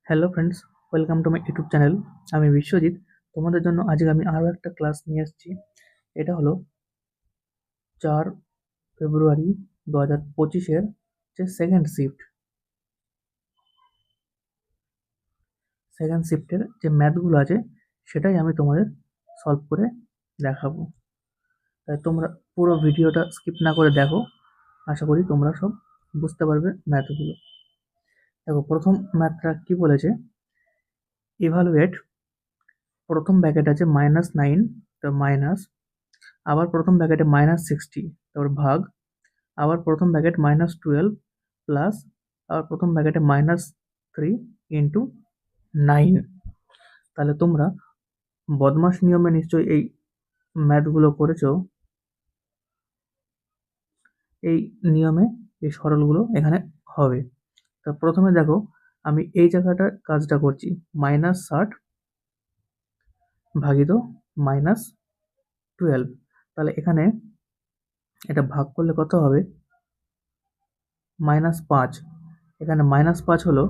Hello friends, welcome to my YouTube channel. আমি বিশ্বজিৎ। তোমাদের জন্য আজকে আমি আরও একটা ক্লাস নিয়ে এসেছি। এটা হলো 4 ফেব্রুয়ারি 2025-এর যে সেকেন্ড শিফটের যে ম্যাথগুলো আছে সেটাই আমি তোমাদের সলভ করে দেখাবো। তাই তোমরা পুরো ভিডিওটা স্কিপ না করে দেখো। আশা করি তোমরা সব বুঝতে পারবে ম্যাথগুলো। দেখো, প্রথম ম্যাথটা কি বলেছে, ইভালুয়েট। প্রথম ব্র্যাকেট আছে -9, তো মাইনাস, আবার প্রথম ব্র্যাকেটে -60, তারপর ভাগ, আবার প্রথম ব্র্যাকেট -12 প্লাস, আবার প্রথম ব্র্যাকেটে -3 ইন্টু 9। তাহলে তোমরা বদমাস নিয়মে নিশ্চয়ই এই ম্যাথগুলো করেছো। এই নিয়মে এই সরলগুলো এখানে হবে। তা প্রথমে দেখো, আমি এই জায়গাটার কাজটা করছি, -60 ভাগিত -12। তাহলে এখানে এটা ভাগ করলে কত হবে? -5। এখানে -5 হলো,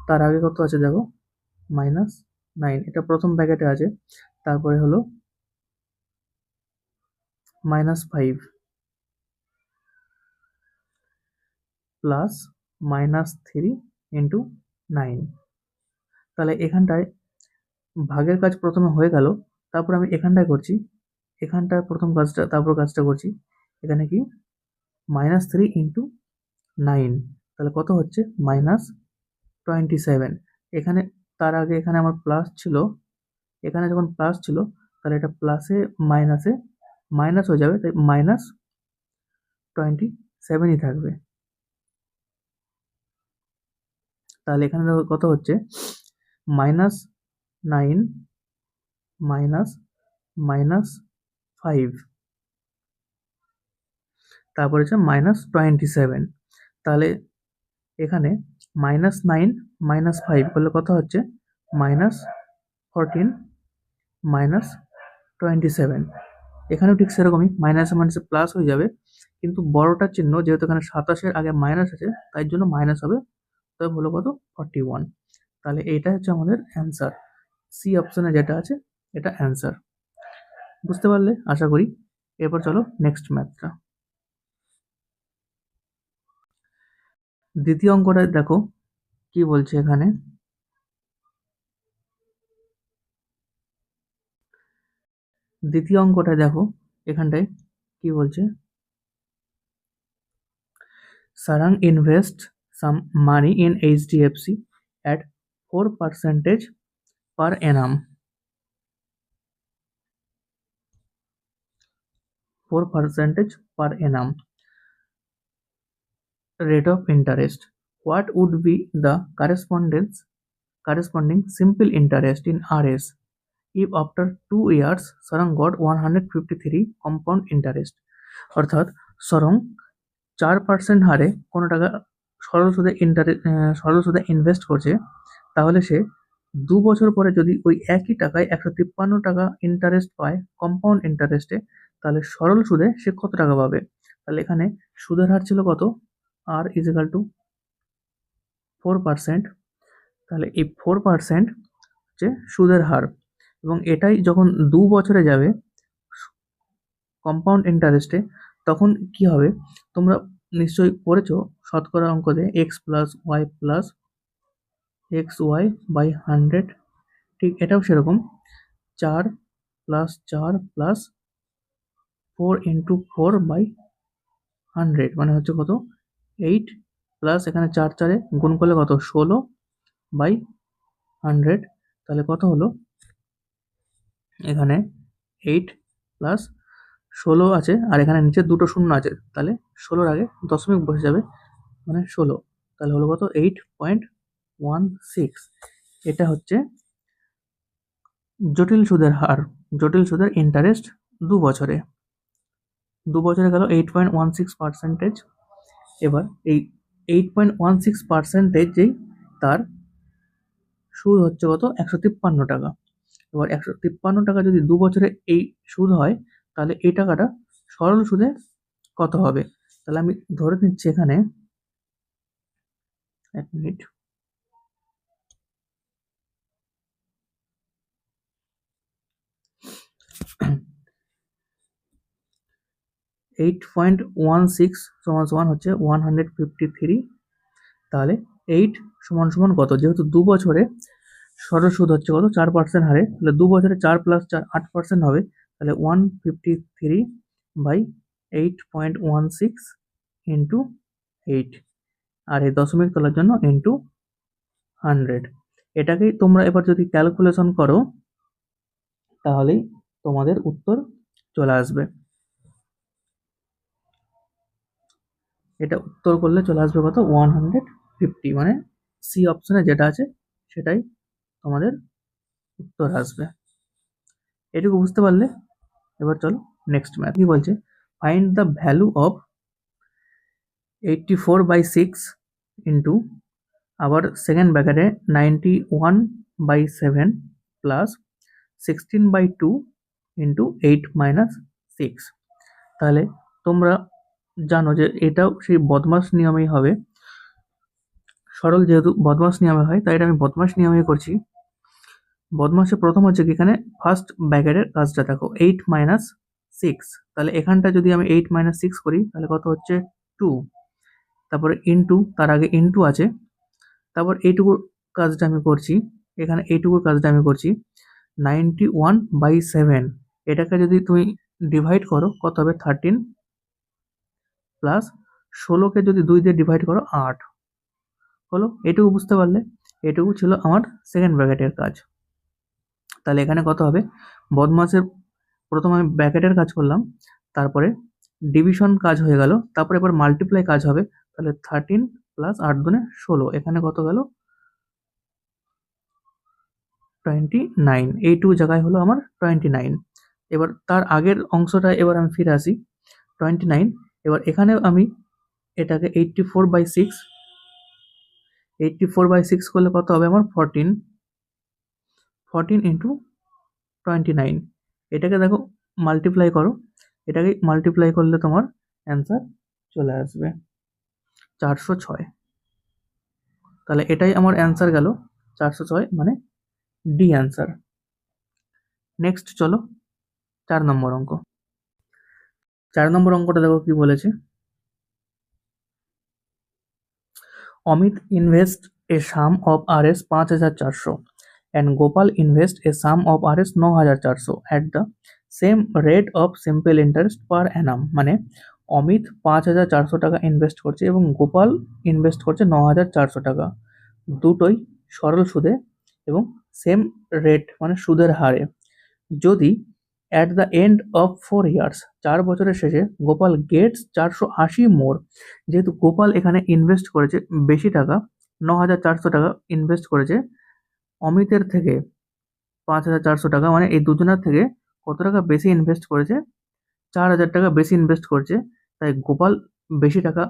তার আগে কত আছে দেখো, -9। এটা প্রথম ব্র্যাকেটে আছে। তারপরে হলো -5 প্লাস -3 ইন্টু 9। তাহলে এখানটায় ভাগের কাজ প্রথমে হয়ে গেল, তারপর আমি এখানটায় করছি, এখানটায় প্রথম কাজটা, তারপর কাজটা করছি। এখানে কি -3 ইন্টু 9, তাহলে কত হচ্ছে -27। এখানে তার আগে এখানে আমার প্লাস ছিল, এখানে যখন প্লাস ছিল তাহলে এটা প্লাসে মাইনাসে মাইনাস হয়ে যাবে, তাই -27ই থাকবে। তাহলে এখানে দেখো কত হচ্ছে, -9 মাইনাস -5, তারপর হচ্ছে -27। তাহলে এখানে -9 -5 করলে কত হচ্ছে, -14 -27। এখানেও ঠিক সেরকমই, মাইনাসে মাইনাসে প্লাস হয়ে যাবে, কিন্তু বড়টার চিহ্ন যেহেতু এখানে 27-এর আগে মাইনাস আছে, তাই জন্য মাইনাস হবে। তবে হলো কত, 41। তাহলে এইটা হচ্ছে আমাদের অ্যান্সার। সি অপশনে যেটা আছে এটা অ্যান্সার। বুঝতে পারলে আশা করি। এরপর চলো নেক্সট ম্যাথটা। দ্বিতীয় অঙ্কটা দেখো কি বলছে এখানে। দ্বিতীয় অঙ্কটা দেখো এখানটায় কি বলছে, Sarang invests some money in HDFC at 4% per annum. 4% per annum rate of interest. What would be the corresponding simple interest in RS if after 2 years Sarang got 153 compound interest? অর্থাৎ সরং 4% হারে কোনো টাকা সরল সুদে ইনভেস্ট করছে, তাহলে সে 2 বছর পরে যদি ওই একই টাকায় 153 টাকা ইন্টারেস্ট পায় কম্পাউন্ড ইন্টারেস্টে, তাহলে সরল সুদে সে কত টাকা পাবে? তাহলে এখানে সুদের হার ছিল কত, আর ইজিক্যাল টু 4%। তাহলে এই 4% হচ্ছে সুদের হার, এবং এটাই যখন 2 বছরে যাবে কম্পাউন্ড ইন্টারেস্টে, তখন কি হবে? তোমরা নিশ্চয়ই পড়েছো শতকরা অঙ্কতে x+y+x y/100। ঠিক এটাও সেরকম, 4+4 × 4/100 মানে হচ্ছে কত, 8, প্লাস এখানে 4 গুণ করলে কত, 16/100। তাহলে কত হলো, এখানে 8 প্লাস 16 আছে, আর এখানে নিচে দুটো শূন্য আছে, তাহলে 16-র আগে দশমিক বসে যাবে, মানে 16। তাহলে হলো কত, 8.16। এটা হচ্ছে জটিল সুদের হার, জটিল সুদের ইন্টারেস্ট 2 বছরে। 2 বছরে গেল 8.16%। এবার এই 8.16%-যেই তার সুদ হচ্ছে কত, 153 টাকা। এবার 153 টাকা যদি 2 বছরে এই সুদ হয়, তাহলে এই টাকাটা সরল সুদে কত হবে? তাহলে আমি ধরে নিচ্ছি এখানে, 1 মিনিট, 8.16 সমান সমান হচ্ছে 153। তাহলে 8 সমান সমান কত, যেহেতু 2 বছরে সরল সুদ হচ্ছে কত 4% হারে, তাহলে 2 বছরে 4 + 4 8% হবে, তাহলে 153 বাই 8.16 ইন্টু 8, আর এই দশমিক তোলার জন্য ইন্টু 100। এটাকেই তোমরা এবার যদি ক্যালকুলেশন করো তাহলেই তোমাদের উত্তর চলে আসবে। এটা উত্তর করলে চলে আসবে কত 150, মানে সি অপশনে যেটা আছে সেটাই তোমাদের উত্তর আসবে। এটুকু বুঝতে পারলে এবার চলো নেক্সট ম্যাথ। কি বলছে, find the value of 84/6 into আবার সেকেন্ড ব্র্যাকেটে 91/7 প্লাস 16/2 ইন্টু 8 - 6। তাহলে তোমরা জানো যে এটাও সেই বদমাস নিয়মেই হবে, সরল যেহেতু বদমাস নিয়মে হয় তাই এটা আমি বদমাস নিয়মেই করছি। বদমাসে প্রথম হচ্ছে কি, এখানে ফার্স্ট ব্র্যাকেটের কাজটা দেখো 8 - 6, তাহলে এখানটা যদি আমি 8 - 6 করি তাহলে কত হচ্ছে 2, তারপরে ইন্টু, তার আগে ইন্টু আছে, তারপর এইটুকুর কাজটা আমি করছি, এখানে এইটুকুর কাজটা আমি করছি 91/7, এটাকে যদি তুমি ডিভাইড করো কত হবে 13, প্লাস 16কে যদি 2 দিয়ে ডিভাইড করো 8 হলো। এটুকু বুঝতে পারলে, এটুকু ছিল আমার সেকেন্ড ব্র্যাকেটের কাজ। তাহলে এখানে কত হবে, বদমাসের প্রথম আমি ব্র্যাকেটের কাজ করলাম, তারপরে ডিভিশন কাজ হয়ে গেল, তারপরে এবার মাল্টিপ্লাই কাজ হবে, তাহলে 13 প্লাস 8 দুনে 16, এখানে কত গেল 29, এইটুকু জায়গায় হলো আমার 29। এবার তার আগের অংশটা এবার আমি ফিরে আসি 29, এবার এখানেও আমি এটাকে 84/6 করলে কত হবে আমার 14 ইন্টু 29, এটাকে দেখো মাল্টিপ্লাই করো, এটাকে মাল্টিপ্লাই করলে তোমার অ্যান্সার চলে আসবে 406। তাহলে এটাই আমার অ্যান্সার গেল 406, মানে ডি অ্যান্সার। নেক্সট চলো 4 নম্বর অঙ্ক। 4 নম্বর অঙ্কটা দেখো কি বলেছে, Amit invest A some of Rs 5,400 and Gopal invest a sum of Rs 9,400 at the same rate of simple interest per annum। মানে অমিত 5,400 টাকা ইনভেস্ট করছে এবং গোপাল ইনভেস্ট করছে 9,400 টাকা, দুটোই সরল সুদে এবং সেম রেট মানে সুদের হারে। যদি at the end of 4 years, 4 বছরের শেষে গোপাল গেটস 480 মোর, যেহেতু গোপাল এখানে ইনভেস্ট করেছে বেশি টাকা, 9,400 টাকা ইনভেস্ট করেছে অমিতের থেকে 5,400 টাকা, মানে এই দুজনের থেকে কত টাকা বেশি ইনভেস্ট করেছে, 4,000 টাকা বেশি ইনভেস্ট করছে, তাই গোপাল বেশি টাকা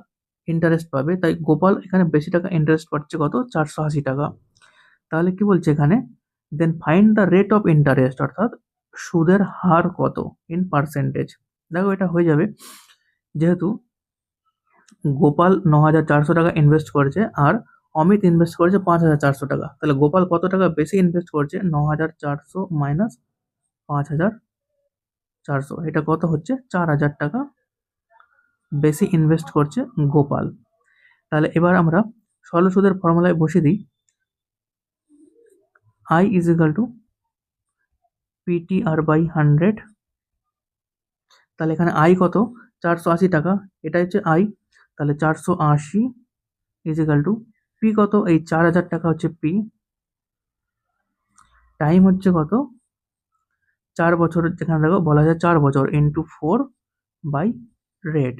ইন্টারেস্ট পাবে, তাই গোপাল এখানে বেশি টাকা ইন্টারেস্ট পাচ্ছে কত 480 টাকা। তাহলে কি বলছে এখানে, then find the rate of interest, অর্থাৎ সুদের হার কত ইন পার্সেন্টেজ। দেখো এটা হয়ে যাবে, যেহেতু গোপাল 9,400 টাকা ইনভেস্ট করেছে আর অমিত ইনভেস্ট করেছে 5,400 টাকা, তাহলে গোপাল কত টাকা বেশি ইনভেস্ট করছে, 9,400 মাইনাস 5,400, এটা কত হচ্ছে 4,000 টাকা বেশি ইনভেস্ট করছে গোপাল। তাহলে এবার আমরা সরল সুদের ফর্মুলায় বসিয়ে দিই, I is equal to PTR/100। তাহলে এখানে আই কত 480 টাকা, এটা হচ্ছে আই, তাহলে 480 ইজ ইকাল টু পি কত, এই 4,000 টাকা হচ্ছে পি, টাইম হচ্ছে কত 4 বছর, যেখানে দেখো বলা যায় 4 বছর ইন্টু 4 বাই রেট,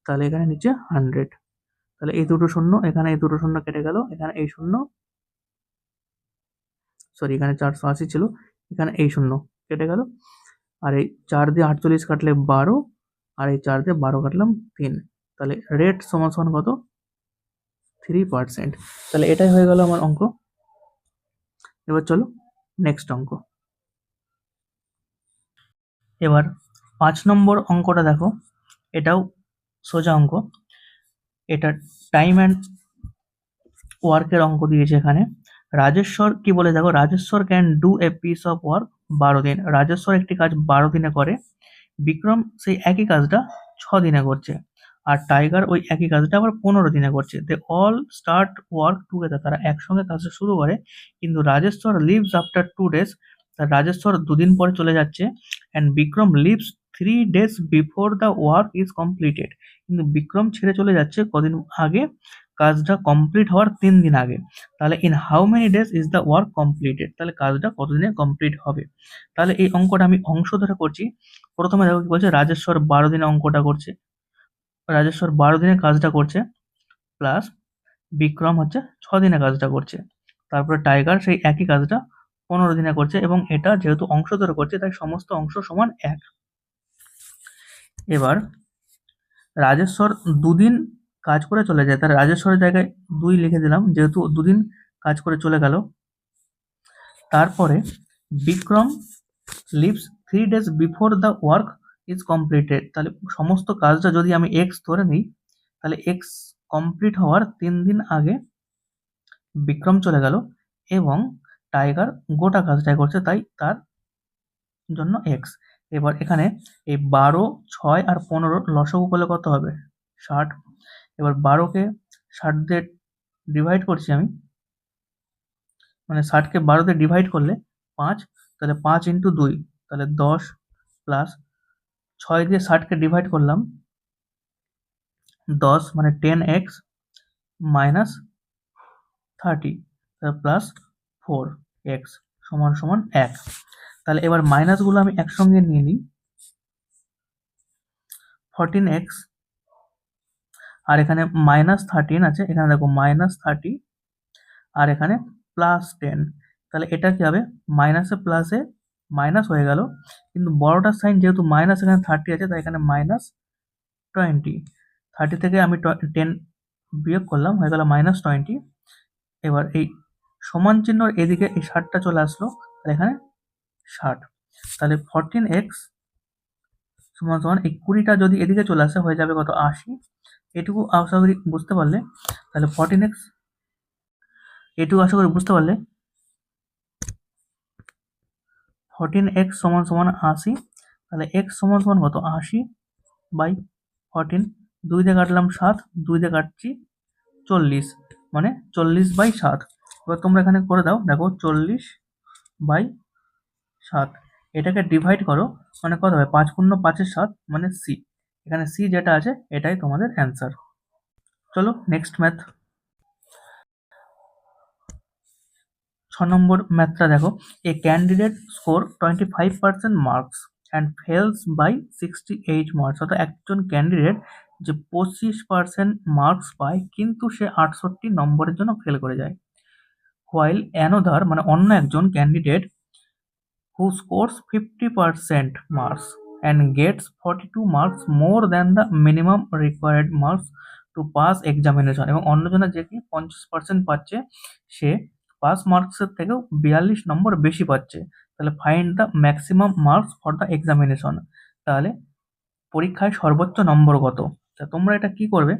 তাহলে এখানে নিচে 100, তাহলে এই দুটো শূন্য, এখানে এই দুটো শূন্য কেটে গেল, এখানে এই শূন্য, সরি এখানে 480 ছিল, এখানে এই শূন্য কেটে গেল, আর এই 4 দিয়ে 48 কাটলে 12, আর এই 4 দিয়ে 12 কাটলাম 3, তাহলে রেট সমান সমান কত 3%। তাহলে এটাই হয়ে গেল আমার অঙ্ক। এবার চলো নেক্সট অঙ্ক। এবার 5 নম্বর অঙ্কটা দেখো, এটাও সোজা অঙ্ক, এটা টাইম অ্যান্ড ওয়ার্কের অঙ্ক দিয়েছে এখানে। রাজেশ্বর কি বলে দেখো, Rajeshwar can do a piece of work 12 দিন, রাজেশ্বর একটি কাজ 12 দিনে করে, বিক্রম সেই একই কাজটা দিনে করছে, আর টাইগার ওই একই কাজটা আবার 15 দিনে করছে। They all start work together, তারা একসঙ্গে কাজটা শুরু করে। কিন্তু Rajeshwar leaves after 2 days, Rajeshwar 2 দিন পরে চলে যাচ্ছে। And Vikram leaves 3 days before the work is completed, কিন্তু বিক্রম ছেড়ে চলে যাচ্ছে কদিন আগে, কাজটা কমপ্লিট হওয়ার 3 দিন আগে। তাহলে in how many days is the work completed, তাহলে কাজটা কতদিনে কমপ্লিট হবে। তাহলে এই অঙ্কটা আমি অংশ ধরে করছি। প্রথমে দেখো কি বলছে, রাজেশ্বর 12 দিনে অঙ্কটা করছে, রাজেশ্বর 12 দিনে কাজটা করছে, প্লাস বিক্রম হচ্ছে 6 দিনে কাজটা করছে। তারপরে টাইগার সেই একই কাজটা 15 দিনে করছে, এবং এটা যেহেতু অংশ ধরে করছে তাই সমস্ত অংশ সমান 1। এবার রাজেশ্বর 2 দিন কাজ করে চলে যায়, তাহলে রাজেশ্বরের জায়গায় 2 লিখে দিলাম, যেহেতু 2 দিন কাজ করে চলে গেল। তারপরে Vikram leaves 3 days before the work is completed, তাহলে সমস্ত কাজটা যদি আমি এক্স ধরে নিই, তাহলে এক্স কমপ্লিট হওয়ার 3 দিন আগে বিক্রম চলে গেল, এবং টাইগার গোটা কাজটাই করছে, তাই তার জন্য এক্স। এবার এখানে এই 12, 6 আর 15 লসাগু করলে কত হবে? 60। এবার 12কে 60 দিয়ে ডিভাইড করছি আমি, মানে 60কে 12 দিয়ে ডিভাইড করলে 5, তাহলে 5 ইন্টু 2, তাহলে 10, প্লাস 6 দিয়ে 60কে ডিভাইড করলাম 10, মানে 10x মাইনাস 30, প্লাস 4x সমান সমান 1। তাহলে এবার মাইনাসগুলো আমি একসঙ্গে নিয়ে নিই, 14x আর এখানে -13 আছে, এখানে দেখো -30 আর এখানে +10, তাহলে এটা কি হবে? মাইনাসে প্লাসে মাইনাস হয়ে গেল, কিন্তু বড়টার সাইন যেহেতু মাইনাস, এখানে 30 আছে তাই এখানে -20, 30 থেকে আমি 10 বিয়োগ করলাম, হয়ে গেল -20। এবার এই সমান চিহ্নর এদিকে এই 60টা চলে আসলো, তাহলে এখানে 60, তাহলে 14x সমান সমান এই 20টা যদি এদিকে চলে আসে হয়ে যাবে কত? 80। এটুকু আশা করি বুঝতে পারলে। তাহলে 14x, এটুকু আশা করি বুঝতে পারলে। 14x সমান সমান 80, তাহলে x সমান সমান কত? 80/14, 2 দিয়ে কাটলাম 7, 2 দিয়ে কাটছি 40, মানে 40/7। এবার তোমরা এখানে করে দাও, দেখো 40/7, এটাকে ডিভাইড করো, মানে কত হবে? 5 × 5 = 7, মানে সি। এখানে সি যেটা আছে এটাই তোমাদের অ্যান্সার। চলো নেক্সট ম্যাথ। 6 নম্বর ম্যাথটা দেখো, a candidate score 25% marks and fails by 68 marks, অর্থাৎ একজন ক্যান্ডিডেট যে 25% মার্কস পায় কিন্তু সে 68 নম্বরের জন্য ফেল করে যায়। হোয়াইল অ্যানোদার, মানে অন্য একজন candidate who scores 50% marks and gets 42 marks more than the minimum required marks to pass examination, এবং অন্যজনের যে কি 50% পাচ্ছে, সে পাস মার্কসের থেকেও 42 নম্বর বেশি পাচ্ছে। তাহলে find the maximum marks for the examination, তাহলে পরীক্ষায় সর্বোচ্চ নম্বর কত? তা তোমরা এটা কি করবে,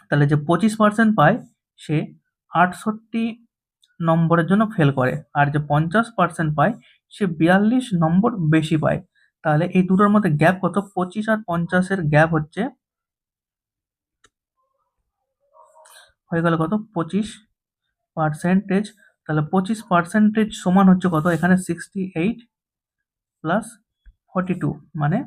তাহলে যে 25% পায় সে 68 নম্বরের জন্য ফেল করে, আর যে 50% পায় সে 42 নম্বর বেশি পায়। তাহলে এই দুটোর মধ্যে গ্যাপ কত? 25 আর 50-এর গ্যাপ হচ্ছে, হয়ে গেল কত? 25%। তাহলে 25% সমান হচ্ছে কত? এখানে 68 প্লাস 42, মানে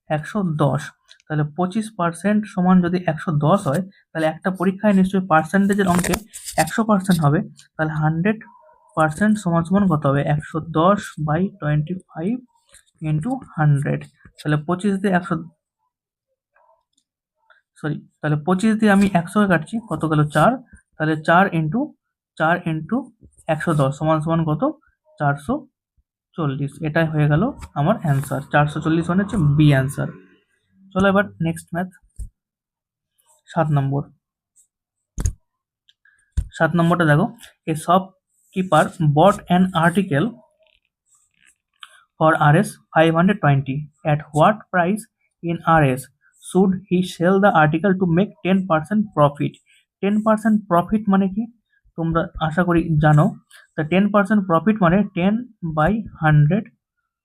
110। তাহলে 25% সমান যদি 110 হয়, তাহলে একটা পরীক্ষায় নিশ্চয়ই পার্সেন্টেজের অঙ্কে 100% হবে। তাহলে 100% সমান সমান কত হবে? 110/25 ইন্টু 100। তাহলে 25 দিয়ে 100 কাটছি, কত গেল? 4। তাহলে 4 ইন্টু 110 সমান সমান কত? 440। এটাই হয়ে গেল আমার অ্যান্সার। 440 মানে হচ্ছে বি অ্যান্সার। চলো এবার নেক্সট ম্যাথ, 7 নম্বর। 7 নম্বরটা দেখো, এ shopkeeper bot an article for Rs 520. At what price in Rs should he sell the article to make 10% profit? 10% profit মানে কি তোমরা আশা করি জানো। তা 10% প্রফিট মানে 10/100,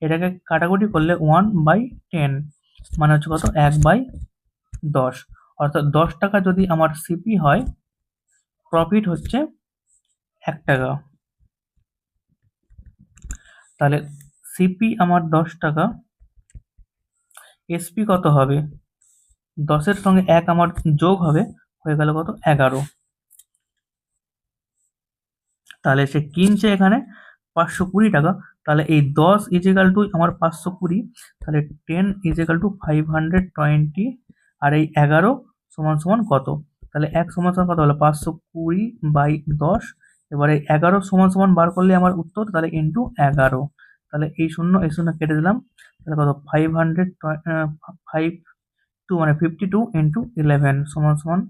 এটাকে কাটাকুটি করলে 1/10, মানে হচ্ছে কত 1/10, অর্থাৎ 10 টাকা যদি আমার সিপি হয়, প্রফিট হচ্ছে 1 টাকা। তাহলে সিপি আমার 10 টাকা, এসপি কত হবে, 10-এর সঙ্গে 1 আমার যোগ হবে, হয়ে গেল কত 11। তাহলে সে কিনছে এখানে 520 টাকা। তাহলে এই 10 ইজিক্যাল টু আমার 520, তাহলে 10 ইজিক্যাল টু 520, আর এই 11 সমান সমান কত, তাহলে 1 সমান সমান কত হলো 520/10। এবারে 11 সমান সমান বার করলে আমার উত্তর, তাহলে ইন্টু 11। তাহলে এই শূন্য কেটে দিলাম, তাহলে কত 502 মানে 52 ইন্টু 11 সমান সমান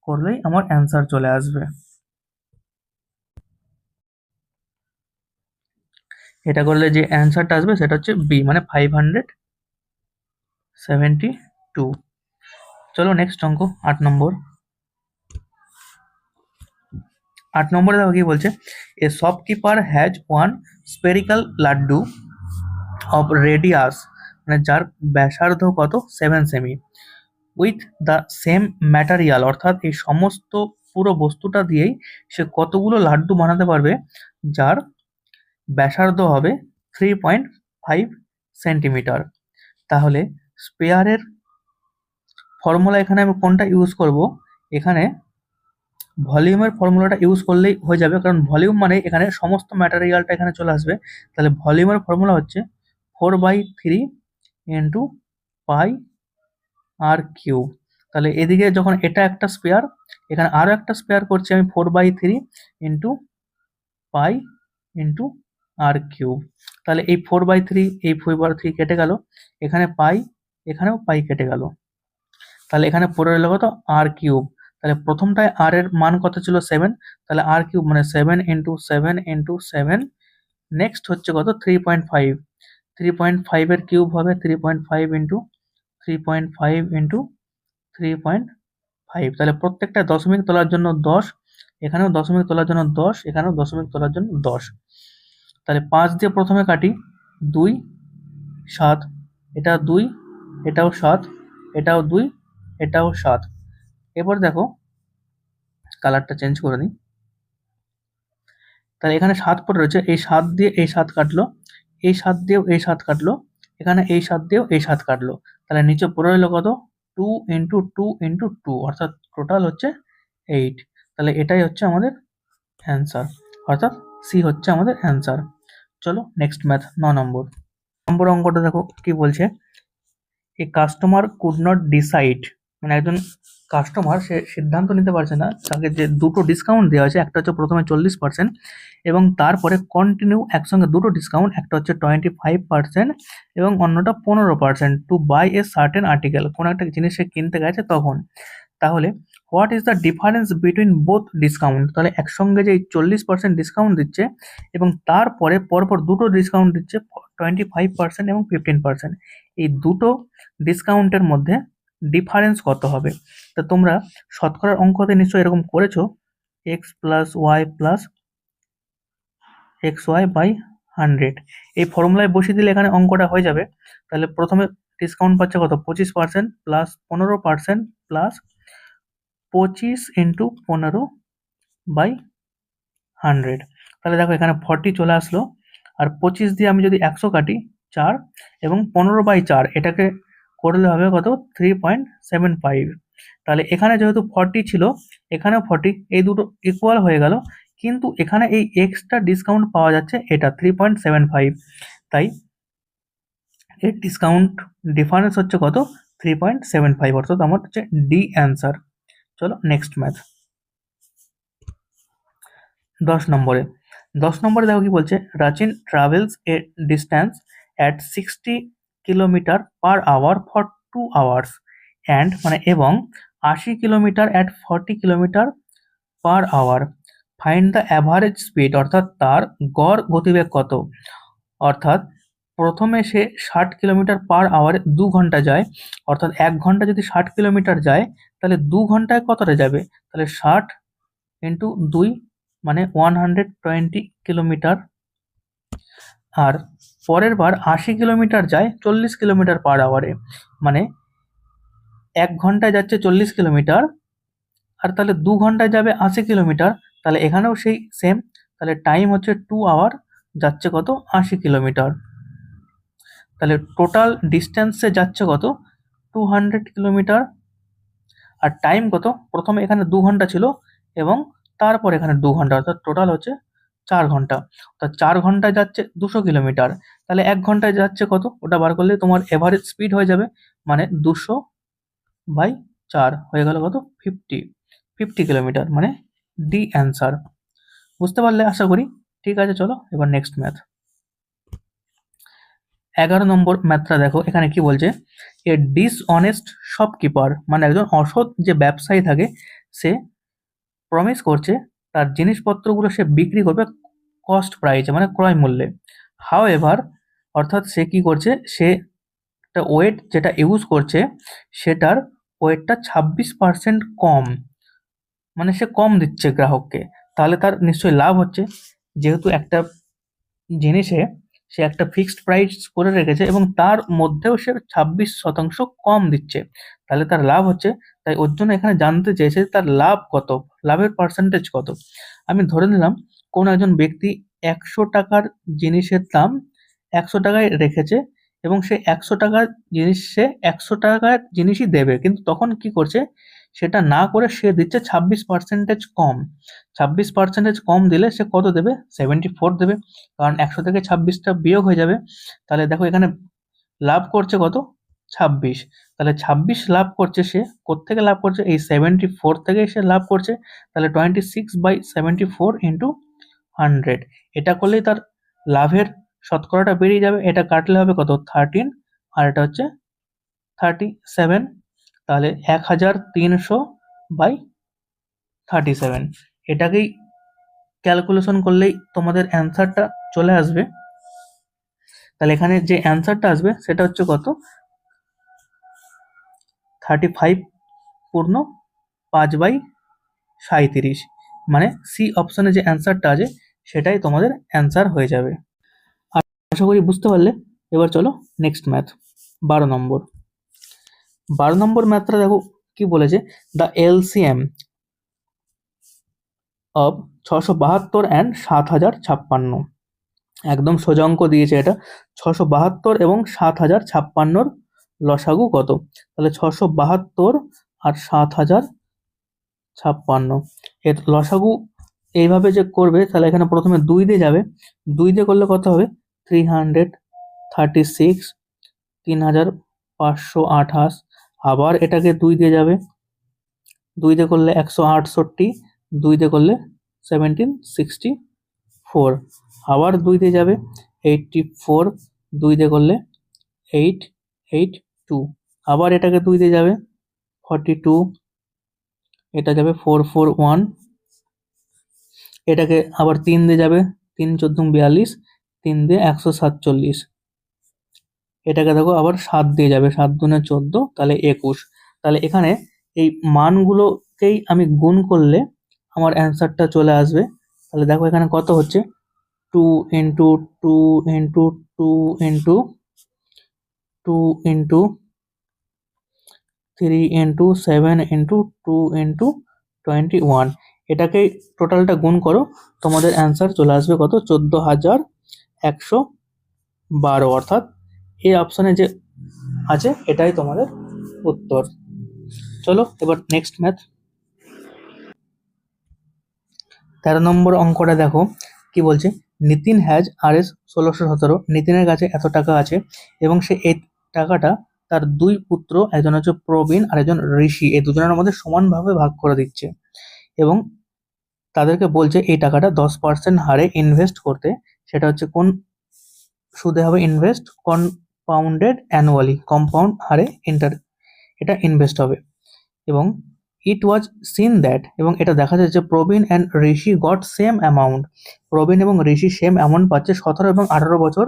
করলেই আমার অ্যান্সার চলে আসবে। এটা করলে যে অ্যান্সারটা আসবে সেটা হচ্ছে বি, মানে 572। চলো নেক্সট অঙ্ক 8 নম্বর। 8 নম্বরে দেখো কি বলছে, a shopkeeper has one spherical laddu of radius, মানে যার ব্যাসার্ধ কত 7 সেমি, উইথ দ্য সেম ম্যাটারিয়াল, অর্থাৎ এই সমস্ত পুরো বস্তুটা দিয়েই সে কতগুলো লাড্ডু বানাতে পারবে যার ব্যাসার্ধ হবে 3.5 সেন্টিমিটার। তাহলে স্পেয়ারের ফর্মুলা এখানে আমি কোনটা ইউজ করব, এখানে ভলিউমের ফর্মুলাটা ইউজ করলেই হয়ে যাবে, কারণ ভলিউম মানে এখানে সমস্ত ম্যাটেরিয়ালটা এখানে চলে আসবে। তাহলে ভলিউমের ফর্মুলা হচ্ছে 4/3 ইন্টু পাই আর কিউব। তাহলে এদিকে যখন এটা একটা স্পেয়ার, এখানে আরও একটা স্পেয়ার করছি আমি 4/3 ইন্টু পাই ইন্টু আর কিউব। তাহলে এই 4/3 এই 4/3 কেটে গেল, এখানে পাই, এখানেও পাই কেটে গেল। তাহলে এখানে পড়ে রইল কত আর কিউব। তাহলে প্রথমটায় আর এর মান কত ছিল 7, তাহলে আর কিউব মানে 7 ইন্টু 7 ইন্টু 7। নেক্সট হচ্ছে কত 3.5, 3.5 এর কিউব হবে 3.5 ইন্টু 3.5 ইন্টু 3.5। তাহলে প্রত্যেকটা দশমিক তোলার জন্য 10, এখানেও দশমিক তোলার জন্য 10, এখানেও দশমিক তোলার জন্য 10। তাহলে 5 দিয়ে প্রথমে কাটি, 2 7, এটা 2, এটাও 7, এটাও 2, এটাও 7। এবার দেখো কালারটা চেঞ্জ করে নিই। তাহলে এখানে 7 পড়ে রয়েছে, এই 7 দিয়ে এই 7 কাটলো, এই 7 দিয়েও এই 7 কাটলো, এখানে এই 7 দিয়েও এই 7 কাটলো। তাহলে নিচে পড়ে রইল কত 2 ইন্টু 2 ইন্টু 2, অর্থাৎ টোটাল হচ্ছে 8। তাহলে এটাই হচ্ছে আমাদের অ্যান্সার, অর্থাৎ সি হচ্ছে আমাদের অ্যান্সার। চলো নেক্সট ম্যাথ 9 নম্বর। অঙ্কটা দেখো কি বলছে, এ কাস্টমার কুড নট ডিসাইড, মানে একজন কাস্টমার সে সিদ্ধান্ত নিতে পারছে না, তাকে যে দুটো ডিসকাউন্ট দেওয়া আছে, একটা হচ্ছে প্রথমে 40% এবং তারপরে কন্টিনিউ একসঙ্গে দুটো ডিসকাউন্ট, একটা হচ্ছে 25% এবং অন্যটা 15% to buy a certain article, কোনো একটা জিনিস সে কিনতে গেছে তখন। তাহলে what is the difference between both discount, তাহলে একসঙ্গে যে 40% ডিসকাউন্ট দিচ্ছে এবং তারপরে পরপর দুটো ডিসকাউন্ট দিচ্ছে 25% এবং 15%, এই দুটো ডিসকাউন্টের মধ্যে ডিফারেন্স কত হবে। তা তোমরা শতকরার অঙ্কতে নিশ্চয়ই এরকম করেছো, x plus y plus x y by 100, এই ফর্মুলায় বসিয়ে দিলে এখানে অঙ্কটা হয়ে যাবে। তাহলে প্রথমে ডিসকাউন্ট পাচ্ছে কত 25% প্লাস 15% প্লাস 25 ইন্টু 15/100। তাহলে দেখো এখানে 40 চলে আসলো, আর 25 দিয়ে আমি যদি 100 কাটি 4 এবং 15/4, এটাকে করলে হবে কত 3.75। তাহলে এখানে যেহেতু 40 ছিল, এখানেও 40, এই দুটো ইকুয়াল হয়ে গেল, কিন্তু এখানে এই এক্সট্রা ডিসকাউন্ট পাওয়া যাচ্ছে এটা 3.75, তাই এর ডিসকাউন্ট ডিফারেন্স হচ্ছে কত 3.75, অর্থাৎ আমার হচ্ছে ডি অ্যান্সার। চলো নেক্সট ম্যাথ 10 নম্বরে। 10 নম্বরে দেখো কি বলছে, Rachin travels a distance at 60 kilometre per hour for 2 hours and, মানে এবং 80 kilometre at 40 kilometre per hour, find the average speed, অর্থাৎ তার গড় গতিবেগ কত। অর্থাৎ প্রথমে সে 60 কিলোমিটার পার আওয়ারে 2 ঘন্টা যায়, অর্থাৎ 1 ঘন্টা যদি 60 কিলোমিটার যায় তাহলে 2 ঘন্টায় কতটা যাবে, তাহলে 60 ইন্টু 2 মানে 120 কিলোমিটার। আর পরের বার ৮০ কিলোমিটার যায় ৪০ কিলোমিটার পার আওয়ারে, মানে ১ ঘন্টায় যাচ্ছে ৪০ কিলোমিটার, আর তাহলে ২ ঘন্টায় যাবে ৮০ কিলোমিটার, তাহলে এখানেও সেই সেম, তাহলে টাইম হচ্ছে 2 আওয়ার, যাচ্ছে কত ৮০ কিলোমিটার, তাহলে টোটাল ডিস্টেন্সে যাচ্ছে কত 200 কিলোমিটার। আর টাইম কত, প্রথমে এখানে ২ ঘন্টা ছিল এবং তারপর এখানে ২ ঘন্টা, অর্থাৎ টোটাল হচ্ছে ৪ ঘন্টা, অর্থাৎ ৪ ঘন্টায় যাচ্ছে ২০০ কিলোমিটার, তাহলে ১ ঘন্টায় যাচ্ছে কত, ওটা বার করলে তোমার এভারেজ স্পিড হয়ে যাবে, মানে ২০০/৪ হয়ে গেল কত 50 কিলোমিটার, মানে ডি অ্যান্সার। বুঝতে পারলে আশা করি। ঠিক আছে, চলো এবার নেক্সট ম্যাথ। ১১ নম্বর ম্যাথটা দেখো, এখানে কি বলছে, এ ডিসঅনেস্ট শপকিপার, মানে একজন অসৎ যে ব্যবসায়ী থাকে, সে প্রমিস করছে তার জিনিসপত্রগুলো সে বিক্রি করবে কস্ট প্রাইসে, মানে ক্রয় মূল্যে। হাউ এভার, অর্থাৎ সে কি করছে, সে একটা ওয়েট যেটা ইউজ করছে সেটার ওয়েটটা 26% কম, মানে সে কম দিচ্ছে গ্রাহককে, তাহলে তার নিশ্চয়ই লাভ হচ্ছে, যেহেতু একটা জিনিসে সে একটা ফিক্সড প্রাইস করে রেখেছে এবং তার মধ্যেও সে 26% কম দিচ্ছে, তাহলে তার লাভ হচ্ছে। তাই ওর জন্য এখানে জানতে চেয়েছে তার লাভ কত, লাভের পার্সেন্টেজ কত। আমি ধরে নিলাম কোনো একজন ব্যক্তি ১০০ টাকার জিনিসের দাম ১০০ টাকায় রেখেছে এবং সে ১০০ টাকার জিনিস সে ১০০ টাকার জিনিসই দেবে, কিন্তু তখন কি করছে, সেটা না করে সে দিচ্ছে 26% কম। 26% কম দিলে সে কত দেবে, 74 দেবে, কারণ ১০০ থেকে 26টা বিয়োগ হয়ে যাবে। তাহলে দেখো এখানে লাভ করছে কত 26, তাহলে 26 লাভ করছে সে, কোত্থেকে লাভ করছে, এই 74 থেকে সে লাভ করছে, তাহলে 26/74 ইন্টু 100, এটা করলেই তার লাভের শতকরাটা বেরিয়ে যাবে। এটা কাটলে হবে কত 13, আর এটা হচ্ছে 37, তাহলে 1300/37, এটাকেই ক্যালকুলেশন করলেই তোমাদের অ্যান্সারটা চলে আসবে। তাহলে এখানে যে অ্যান্সারটা আসবে সেটা হচ্ছে কত 35 পূর্ণ 5/37, মানে সি অপশনে যে অ্যান্সারটা আছে সেটাই তোমাদের অ্যান্সার হয়ে যাবে। আশা করি বুঝতে পারলে। এবার চলো নেক্সট ম্যাথ 12 নম্বর। 12 নম্বর ম্যাথটা দেখো কি বলেছে, দ্য এলসিএম অব 672 অ্যান্ড 7056, একদম সোজা অঙ্ক দিয়েছে এটা। 672 এবং 7056 লসাগু কত, তাহলে 672 আর 7056 এর লসাগু এইভাবে যে করবে, তাহলে এখানে প্রথমে 2 দিয়ে যাবে, 2 দিয়ে করলে কত হবে 336, 3528, আবার এটাকে 2 দিয়ে যাবে, 2 দিয়ে করলে 168, 2 দিয়ে করলে 1764, আবার 2 দিয়ে যাবে 84, 2 দিয়ে করলে 882, আবার এটাকে 2 দিয়ে যাবে 42, এটা যাবে 441, এটাকে আবার 3 দিয়ে যাবে, 3 14 42, 3 দিয়ে 147, এটাকে দেখো আবার 7 দিয়ে যাবে, 7 দুনে 14, তাহলে 21, তাহলে এখানে এই মানগুলোকেই আমি গুণ করলে আমার অ্যান্সারটা চলে আসবে। তাহলে দেখো এখানে কত হচ্ছে 2 into 2 into 2 into 2 into 3 into 7 into 2 into 21, এটাকে টোটালটা গুণ করো, তোমাদের অ্যান্সার চলে আসবে কত 14,112, অর্থাৎ এই অপশনে যে আছে এটাই তোমাদের উত্তর। চলো এবার নেক্সট ম্যাথ 13 নম্বর অঙ্কটা দেখো কি বলছে, নিতিন হ্যাজ RS 1617, নিতিনের কাছে এত টাকা আছে এবং সে এই টাকাটা তার 2 পুত্র, একজন হচ্ছে প্রবীণ আর একজন ঋষি, এই দুজনের মধ্যে সমানভাবে ভাগ করে দিচ্ছে এবং তাদেরকে বলছে এই টাকাটা 10% হারে ইনভেস্ট করতে। সেটা হচ্ছে কোন সুদে হবে ইনভেস্ট, কম্পাউন্ডেড অ্যানুয়ালি, কম্পাউন্ড হারে এটা ইনভেস্ট হবে। এবং ইট ওয়াজ সিন দ্যাট, এবং এটা দেখা যাচ্ছে যে Praveen and Rishi got same amount, Praveen এবং ঋষি সেম অ্যামাউন্ট পাচ্ছে 17 এবং 18 বছর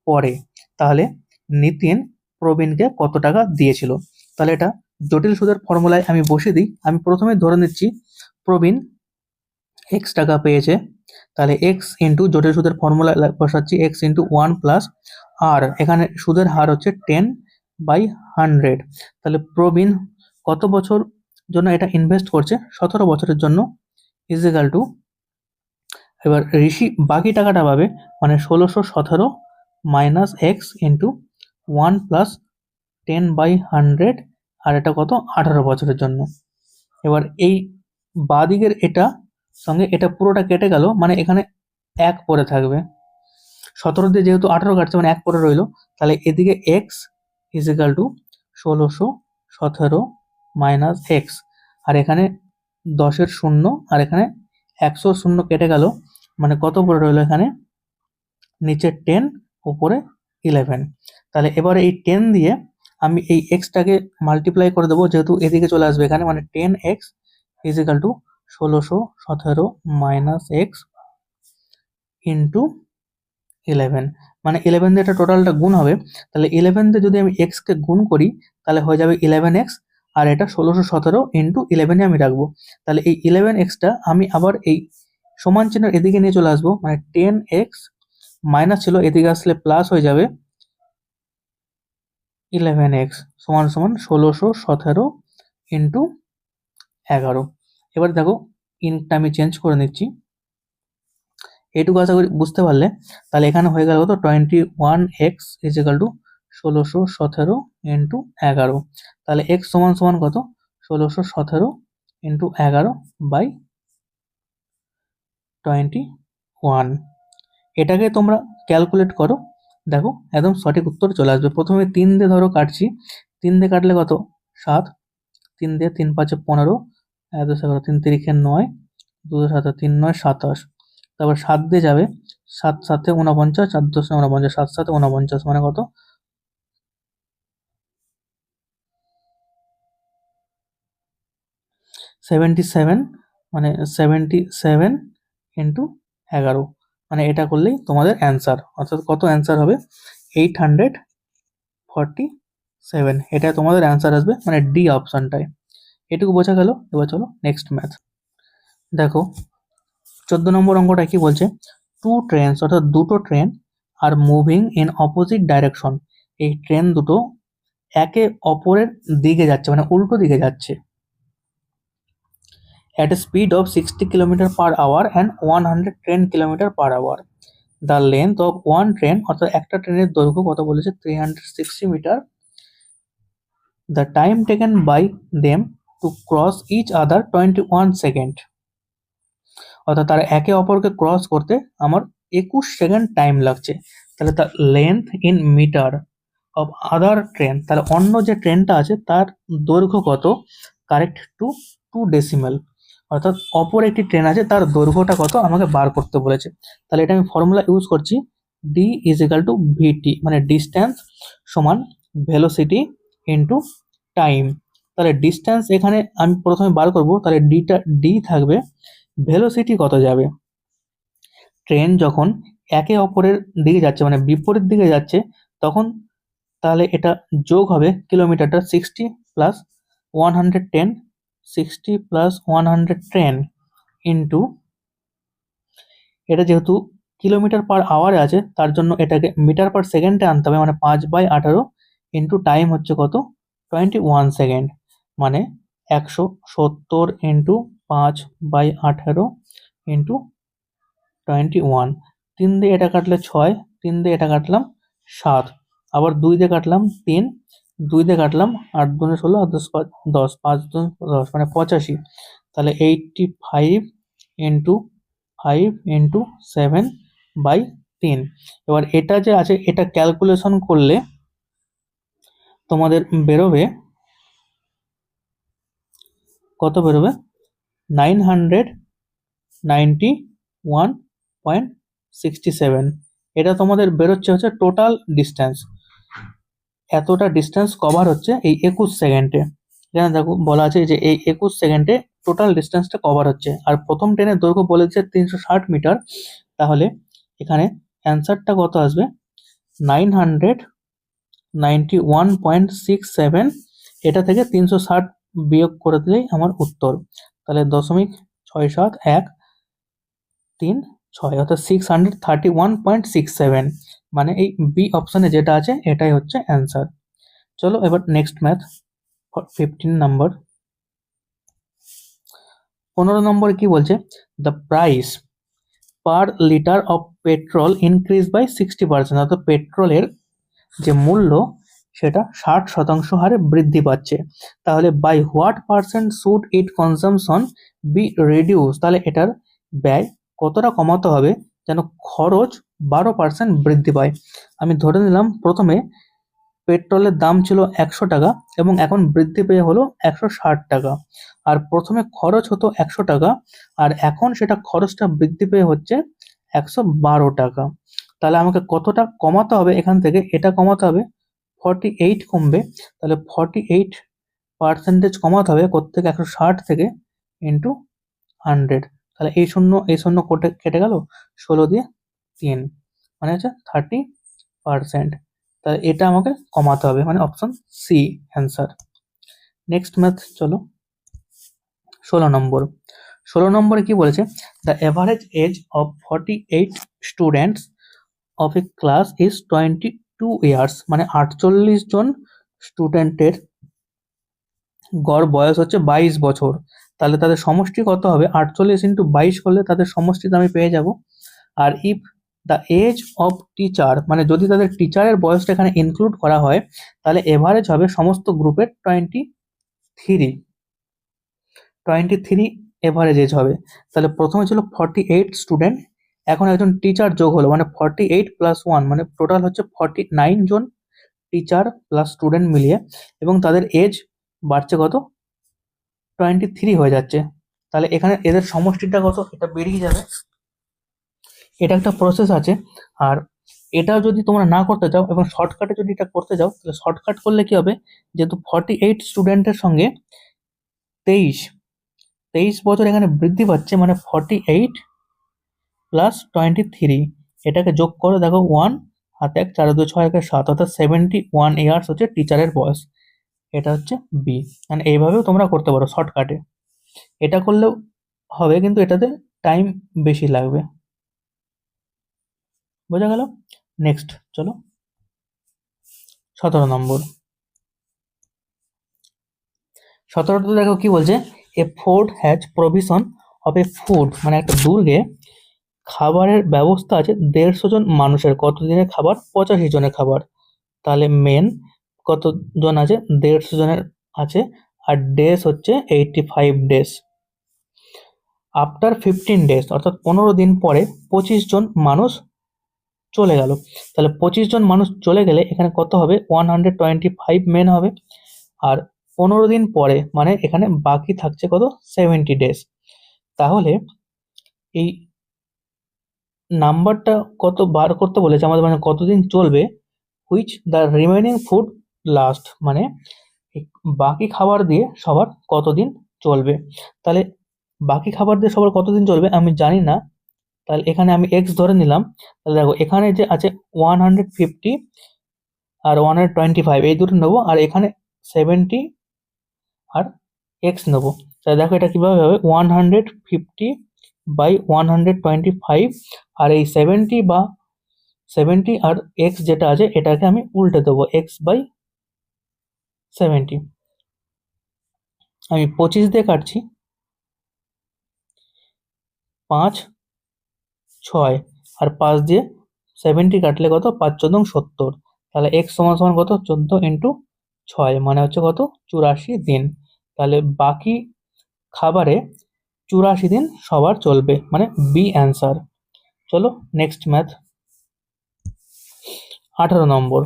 পরে। তাহলে নিতিন প্রবীণকে কত টাকা দিয়েছিল, তাহলে এটা জটিল সুদের ফর্মুলায় আমি বসিয়ে দিই। আমি প্রথমে ধরে নিচ্ছি প্রবীণ x টাকা পেয়েছে তাহলে এক্স ইন্টু জটিল সুদের ফর্মুলা বসাচ্ছি, এক্স ইন্টু 1 + আর এখানে সুদের হার হচ্ছে 10/100। তাহলে প্রবীণ কত বছর জন্য এটা ইনভেস্ট করছে? 17 বছরের জন্য, ইজিক্যাল টু, এবার ঋষি বাকি টাকাটা পাবে মানে 1617 মাইনাস এক্স ইন্টু 1 + 10/100, আর এটা কত? 18 বছরের জন্য। এবার এই বাদিকের এটা সঙ্গে এটা পুরোটা কেটে গেল, মানে এখানে 1 পড়ে থাকবে। 17 দিয়ে যেহেতু 18 কাটছে মানে 1 পড়ে রইল। তাহলে এদিকে x equal to 1617 minus x, আর এখানে 10-এর 0 আর এখানে 100-র 0 কেটে গেল, মানে কত পড়ে রইল এখানে? নিচে 10, উপরে 11। তাহলে এবারে এই 10 দিয়ে আমি এই এক্সটাকে মাল্টিপ্লাই করে দেবো, যেহেতু এদিকে চলে আসবে এখানে, মানে 10x is equal to 1617 minus x into 11, মানে 11 দিয়ে এটা টোটালটা গুণ হবে। তাহলে 11 দিয়ে যদি আমি এক্সকে গুণ করি তাহলে হয়ে যাবে 11x, আর এটা 1617 ইন্টু 11 আমি রাখবো। তাহলে এই 11xটা আমি আবার এই সমান চিহ্ন এদিকে নিয়ে চলে আসবো, মানে 10x মাইনাস ছিল এদিকে আসলে প্লাস হয়ে যাবে 11x সমান সমান 1617 ইন্টু 11। এবার দেখো ইনটা আমি চেঞ্জ করে নিচ্ছি, এটুকু আশা করি বুঝতে পারলে। তাহলে এখানে হয়ে গেল কত? 21x is equal to 1617 into 11। তাহলে x সমান সমান কত? 1617 ইন্টু 11/21। এটাকে তোমরা ক্যালকুলেট করো, দেখো একদম সঠিক উত্তর চলে আসবে। প্রথমে 3 দিয়ে ধরো কাটছি, 3 দিয়ে কাটলে কত? 7, 3 দিয়ে 3 5 15, 1 2 11 3 3 9, 2 7 3 9 27। তারপর 7 দিয়ে যাবে, 7 7 49, 4 10 49, 7 7 49, মানে কত? 77, মানে 77 ইন্টু 11, মানে এটা করলেই তোমাদের অ্যান্সার। অর্থাৎ কত অ্যান্সার হবে? 847, এটা তোমাদের অ্যান্সার আসবে, মানে ডি অপশনটায়। এটুকু বোঝা গেল। এবার চলো নেক্সট ম্যাথ দেখো। 14 নম্বর অঙ্কটা কি বলছে? টু ট্রেনস, অর্থাৎ দুটো train are moving in opposite direction. এই ট্রেন দুটো একে অপরের দিকে যাচ্ছে, মানে উল্টো দিকে যাচ্ছে, at a speed of 60 km/h and 110 km/h. The length of one train, অর্থাৎ একটা ট্রেনের দৈর্ঘ্য কত বলেছে? 360 metre. The time taken by them to cross each other 21 second. অর্থাৎ তারা একে অপরকে ক্রস করতে আমার 21 সেকেন্ড টাইম লাগছে। তাহলে তার length in metre of other train, তাহলে অন্য যে ট্রেনটা আছে তার দৈর্ঘ্য কত? Correct to 2 decimal. অর্থাৎ অপর একটি ট্রেন আছে তার দৈর্ঘ্যটা কত আমাকে বার করতে বলেছে। তাহলে এটা আমি ফর্মুলা ইউজ করছি, ডি ইজ ইকাল টু ভিটি, মানে ডিস্টেন্স সমান ভেলোসিটি ইন্টু টাইম। তাহলে ডিস্টেন্স এখানে আমি প্রথমে বার করব, তাহলে ডি থাকবে, ভেলোসিটি কত যাবে? ট্রেন যখন একে অপরের দিকে যাচ্ছে মানে বিপরীত দিকে যাচ্ছে তখন তাহলে এটা যোগ হবে কিলোমিটারটা 60 প্লাস 110, 60 প্লাস 110 ইন্টু, এটা যেহেতু কিলোমিটার/আওয়ারে আছে তার জন্য এটাকে মিটার/সেকেন্ডে আনতে হবে, মানে 5/18 ইন্টু টাইম হচ্ছে কত? 21 সেকেন্ড, মানে 170 ইন্টু 5/18 ইন্টু 21। 3 দিয়ে এটা কাটলে 6, 3 দিয়ে এটা কাটলাম 7, আবার 2 দিয়ে কাটলাম 3, 2 দিয়ে কাটলাম 8 দুনে 16 আর 10, 5 দুনে 10, মানে 85। তাহলে 85 ইন্টু 5 ইন্টু 7/3। এবার এটা যে আছে এটা ক্যালকুলেশন করলে তোমাদের বেরোবে কত? বেরোবে 991.67। এটা তোমাদের বেরোচ্ছে হচ্ছে টোটাল ডিস্টেন্স। এতটা ডিস্টেন্স কভার হচ্ছে এই 21 সেকেন্ডে। এখানে দেখো বলা আছে যে এই 21 সেকেন্ডে টোটাল ডিস্টেন্সটা কভার হচ্ছে। আর প্রথম ট্রেনের দৈর্ঘ্য বলেছে 360 মিটার, তাহলে এখানে অ্যান্সারটা কত আসবে? 991.67। এটা থেকে 360 বিয়োগ করে দিলেই আমার উত্তর। তাহলে 0.671 3 ছয়, অর্থাৎ 631.67, মানে এই বি অপশানে যেটা আছে এটাই হচ্ছে অ্যান্সার। চলো এবার নেক্সট ম্যাথ 15 নম্বর। 15 নম্বরে কি বলছে, the price per litre of petrol increase by 60%, অর্থাৎ পেট্রোলের যে মূল্য সেটা 60% হারে বৃদ্ধি পাচ্ছে। তাহলে by what percent should it consumption be reduce, তাহলে এটার ব্যয় কতটা কমাতে হবে যেন খরচ 12% বৃদ্ধি পায়। আমি ধরে নিলাম প্রথমে পেট্রোলের দাম ছিল 100 টাকা এবং এখন বৃদ্ধি পেয়ে হলো 160 টাকা, আর প্রথমে খরচ হতো 100 টাকা আর এখন সেটা খরচটা বৃদ্ধি পেয়ে হচ্ছে 112 টাকা। তাহলে আমাকে কতটা কমাতে হবে এখান থেকে, এটা কমাতে হবে 48 কমবে, তাহলে 48% কমাতে হবে কোত্থেকে, 160 থেকে ইন্টু 100, তাহলে এই শূন্য কেটে গেল, 16 দিয়ে 3, মানে হচ্ছে 30%। তাহলে এটা আমাকে কমাতে হবে, মানে option C answer. Next math চলো 16 নম্বর। 16 নম্বরে কি বলেছে, the average age of 48 students of a class is 22 years, মানে 48 জন স্টুডেন্টের গড় বয়স হচ্ছে 22 বছর। তাহলে তাদের সমষ্টি কত হবে, 48 ইন্টু 22 করলে তাদের সমষ্টিতে আমি পেয়ে যাব। আর if the age of teacher, মানে যদি তাদের টিচারের বয়সটা এখানে ইনক্লুড করা হয় তাহলে এভারেজ হবে সমস্ত গ্রুপের 23 এভারেজ এজ হবে। তাহলে প্রথমে ছিল 48 স্টুডেন্ট, এখন একজন টিচার যোগ হলো, মানে 48 প্লাস 1, মানে টোটাল হচ্ছে 49 জন টিচার প্লাস স্টুডেন্ট মিলিয়ে, এবং তাদের এজ বাড়ছে কত, 23 হয়ে যাচ্ছে। তাহলে এখানে এদের সমষ্টিটা কত, এটা বেরিয়ে যাবে। এটা একটা প্রসেস আছে, আর এটা যদি তোমরা না করতে চাও এবং শর্টকাটে যদি এটা করতে যাও তাহলে শর্টকাট করলে কি হবে, যেহেতু 48 স্টুডেন্টের সঙ্গে 23 বছর এখানে বৃদ্ধি পাচ্ছে, মানে 48 প্লাস 23, এটাকে যোগ করে দেখো 1 হাতে 1, 4 2 6 1 7, অর্থাৎ 71 ইয়ার্স হচ্ছে টিচারের বয়স। এটা হচ্ছে বি, মানে এইভাবেও তোমরা করতে পারো শর্টকাটে, এটা করলেও হবে কিন্তু এটাতে টাইম বেশি লাগবে। বোঝা গেল? নেক্সট চলো 17 নম্বর। 17তে দেখো কি বলছে, a fort has provision of a food, মানে একটা দুর্গে খাবারের ব্যবস্থা আছে 150 জন মানুষের, কত দিনের খাবার, 85 জনের খাবার। তাহলে মেন কতজন আছে, 150 জনের আছে, আর ডেজ হচ্ছে 85 ডেজ। আফটার 15 ডেজ, অর্থাৎ 15 দিন পরে 25 জন মানুষ চলে গেল। তাহলে 25 জন মানুষ চলে গেলে এখানে কত হবে, 125 মেন হবে, আর 15 দিন পরে মানে এখানে বাকি থাকছে কত, 70 ডেজ। তাহলে এই নাম্বারটা কত বার করতে বলেছে আমাদের, মানে কতদিন চলবে, which the remaining food last, মানে বাকি খাবার দিয়ে সবার কতদিন চলবে। তাহলে বাকি খাবার দিয়ে সবার কতদিন চলবে আমি জানি না, তাহলে এখানে আমি এক্স ধরে নিলাম। তাহলে দেখো এখানে যে আছে 150 আর 125, এই দুটো নেবো, আর এখানে 70 আর এক্স নেবো। তাহলে দেখো এটা কিভাবে হবে, 150 বাই 125, আর এই 70 আর এক্স যেটা আছে এটাকে আমি উল্টে দেবো, এক্স বাই 70। আমি 25 দিয়ে কাটছি, 5 6, আর 5 দিয়ে 70 কাটলে কত, 5 14 70, তাহলে এক্স সমান সমান কত, 14 ইন্টু 6, মানে হচ্ছে কত, 84 দিন। তাহলে বাকি খাবারে 84 দিন সবার চলবে, মানে বি অ্যান্সার। চলো নেক্সট ম্যাথ 18 নম্বর।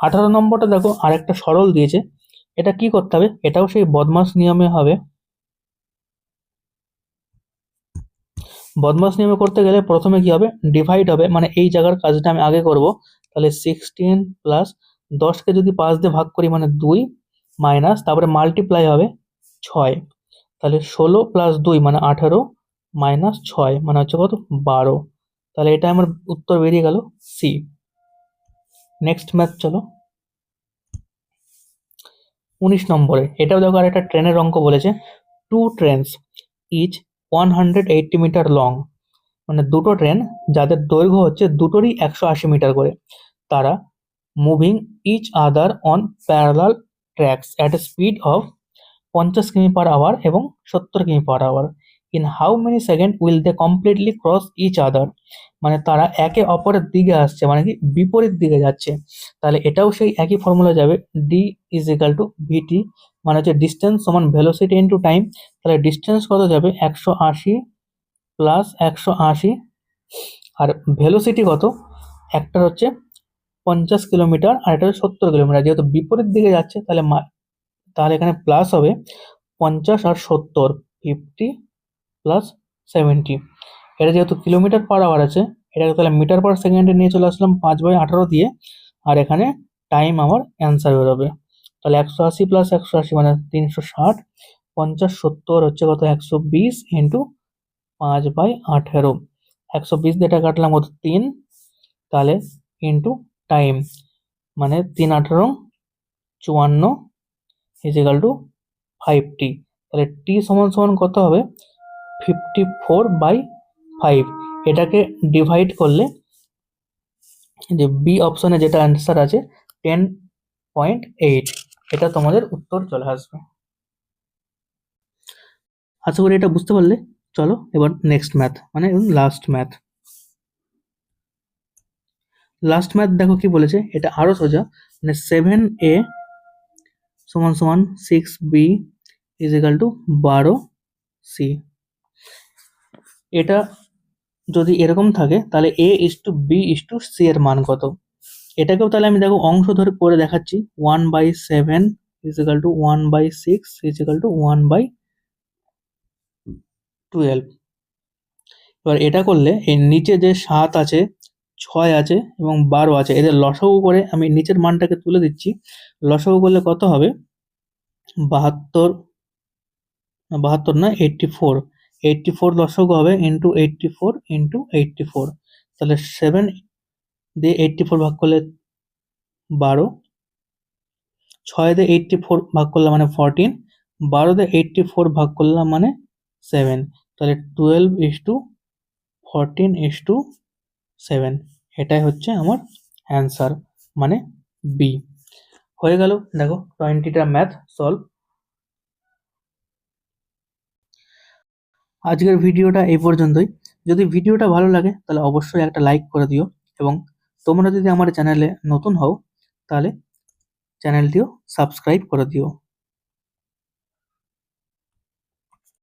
18 নম্বরটা দেখো আরেকটা সরল দিয়েছে, এটা কি করতে হবে, এটাও সেই বদমাস নিয়মে হবে। বদমাস নিয়মে করতে গেলে প্রথমে কি হবে, ডিভাইড হবে, মানে এই জায়গার কাজটা আমি আগে করব। তাহলে 16 প্লাস 10কে যদি 5 দিয়ে ভাগ করি মানে 2, মাইনাস তারপরে মাল্টিপ্লাই হবে 6, তাহলে 16 প্লাস 2 মানে 18, মাইনাস 6 মানে হচ্ছে কত, 12। তাহলে এটা আমার উত্তর বেরিয়ে গেল সি। নেক্সট ম্যাথ চলো 19 নম্বরে। এটাও দেখো আর একটা ট্রেনের অঙ্ক বলেছে, two trains each 180 metre long, মানে দুটো ট্রেন যাদের দৈর্ঘ্য হচ্ছে দুটোরই 180 মিটার করে, তারা moving each other on parallel tracks at a speed of 50 কিমি/আওয়ার এবং 70 কিমি/আওয়ার। In how many second will they completely cross each other? মানে তারা একে অপরের দিকে আসছে, মানে কি বিপরীত দিকে যাচ্ছে। তাহলে এটাও সেই একই ফর্মুলা যাবে, ডি ইজ ইকাল টু ভিটি, মানে হচ্ছে ডিস্টেন্স সমান ভেলোসিটি ইন্টু টাইম। তাহলে ডিস্টেন্স কত যাবে, 180 প্লাস 180, আর ভেলোসিটি কত, একটার হচ্ছে 50 কিলোমিটার আর এটা হচ্ছে 70 কিলোমিটার। যেহেতু বিপরীত দিকে যাচ্ছে তাহলে তাহলে এখানে প্লাস হবে 50 আর 70, 50 প্লাস 70। এটা যেহেতু কিলোমিটার/আওয়ার আছে, এটাকে তাহলে মিটার/সেকেন্ডে নিয়ে চলে আসলাম 5/18 দিয়ে, আর এখানে টাইম আমার অ্যান্সার বেরোবে। তাহলে 180 প্লাস 180 মানে 360, 50 70 হচ্ছে কত 120 ইন্টু 5/18, 120 দিয়ে এটা কাটলাম কত 3, তাহলে ইন্টু টাইম মানে 3×18 54 ইজিক্যাল টু 5t। তাহলে টি সমান সমান কত হবে, 54/5। এটাকে ডিভাইড করলে যে বি অপশনে যেটা অ্যান্সার আছে 10.8, এটা তোমাদের উত্তর চলে আসবে। আশা করি এটা বুঝতে পারলে। চলো এবার নেক্সট ম্যাথ, মানে লাস্ট ম্যাথ। লাস্ট ম্যাথ দেখো কি বলেছে, এটা আরো সোজা, মানে 7a সমান সমান 6b ইজিক্যাল টু 12c। এটা যদি এরকম থাকে তাহলে a is to b is to c এর মান কত? এটাকেও তাহলে আমি দেখো অংশ ধরে করে দেখাচ্ছি। 1/7 ইজিক্যাল টু 1/6 ইজিক্যাল টু 1/12। এবার এটা করলে এই নিচে যে 7 আছে, 6 আছে এবং 12 আছে, এদের লসাগু করে আমি নিচের মানটাকে তুলে দিচ্ছি। লসাগু করলে কত হবে, 72, 72 না 84, 84 লসাগু হবে ইন্টু 84 ইন্টু 84। তাহলে 7 দিয়ে 84 ভাগ করলে 12, 6 দিয়ে 84 ভাগ করলাম মানে 14, 12 দিয়ে 84 ভাগ করলাম মানে 7। তাহলে 12:14:7, এটাই হচ্ছে আমার অ্যান্সার, মানে বি। হয়ে গেল দেখো 20টা ম্যাথ সলভ। আজকের ভিডিওটা এই পর্যন্তই। যদি ভিডিওটা ভালো লাগে তাহলে অবশ্যই একটা লাইক করে দিও, এবং তোমরা যদি আমার চ্যানেলে নতুন হও তাহলে চ্যানেলটিও সাবস্ক্রাইব করে দিও।